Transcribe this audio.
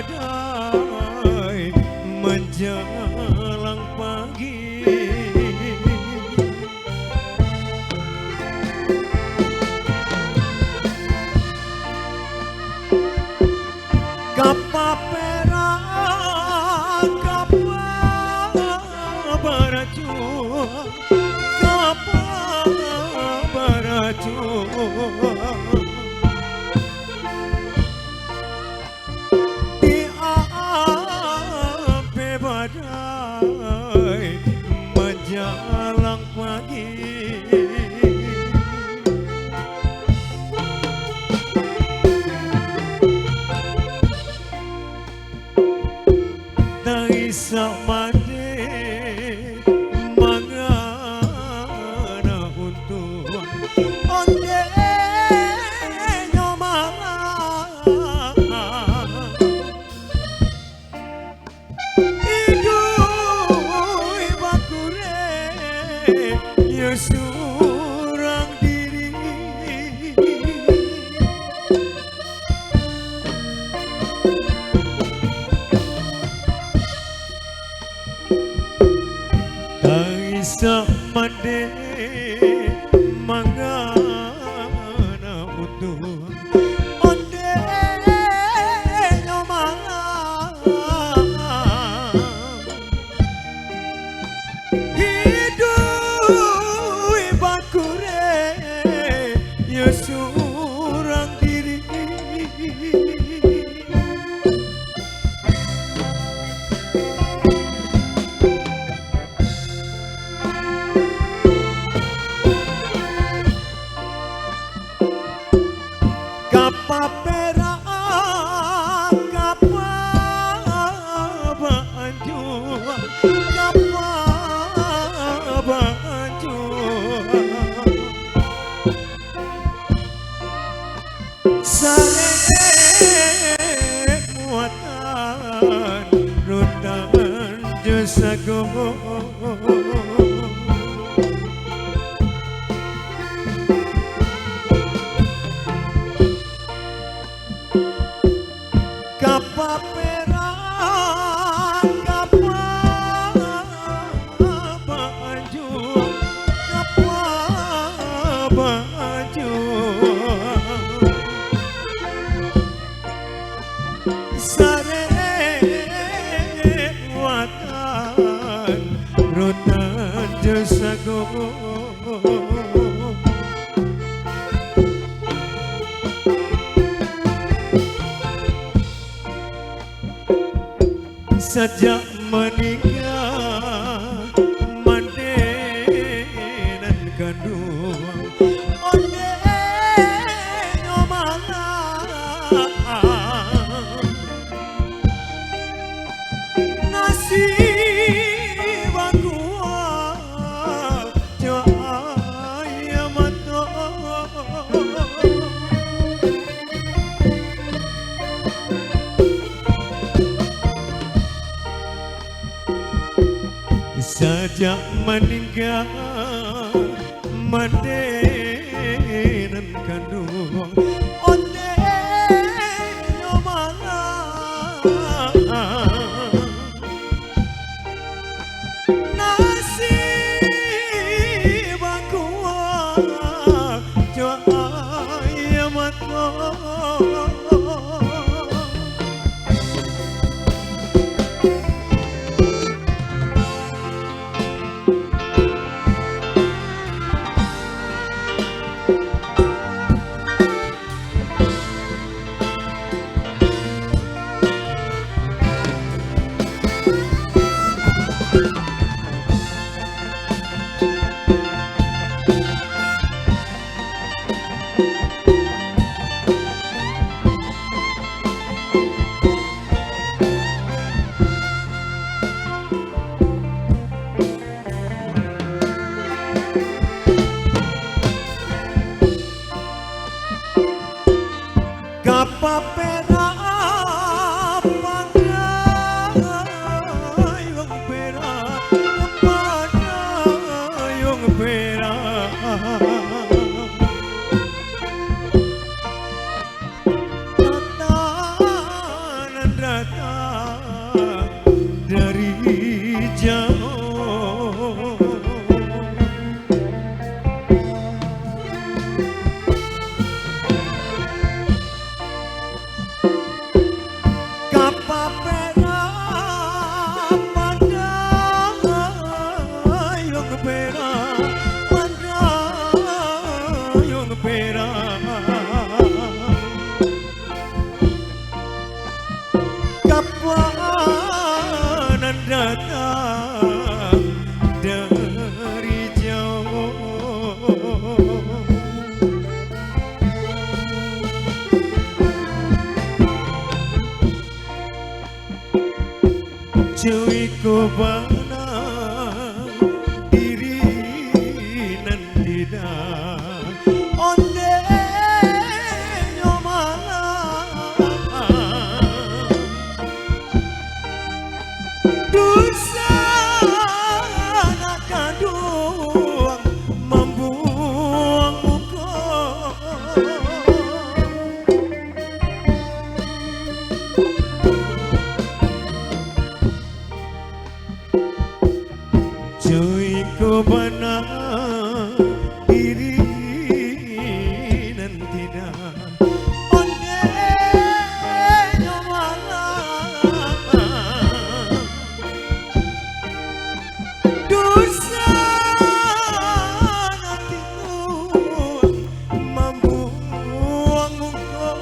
badai menjelang pagi. Kapa perak, kapa baraju, kapa baraju. Di ape badai menjelang pagi. Samade mangana untung onde nyomala idui bakure yesurang diri. Samade mangana untung onde nyomala hidui bakure yesurang diri. Kapa perak, kapa baju, kapa baju. Sare muatan rutan jesago. Kapa perak, kapa baju, kapa baju. Sare watan rutan jesago. Sejak menikah mandenan kandung onde nyomala nasib aku cahaya mata. Sejak meninggal mandenan kandung onde nyomala nasib aku cahaya mata. Kapa perak pandai wong perak, pandai wong perak. Tatan datang dari jauh. Kapapera pandai wong pera, pandai wong pera. Kapanan datang dari jauh. Cuy ko bana diri nan tidak onde nyomala dosa nak kaduang membuang muka. Cuy ko bana diri nan tidak onde nyomala dosa hatiku membuang muka.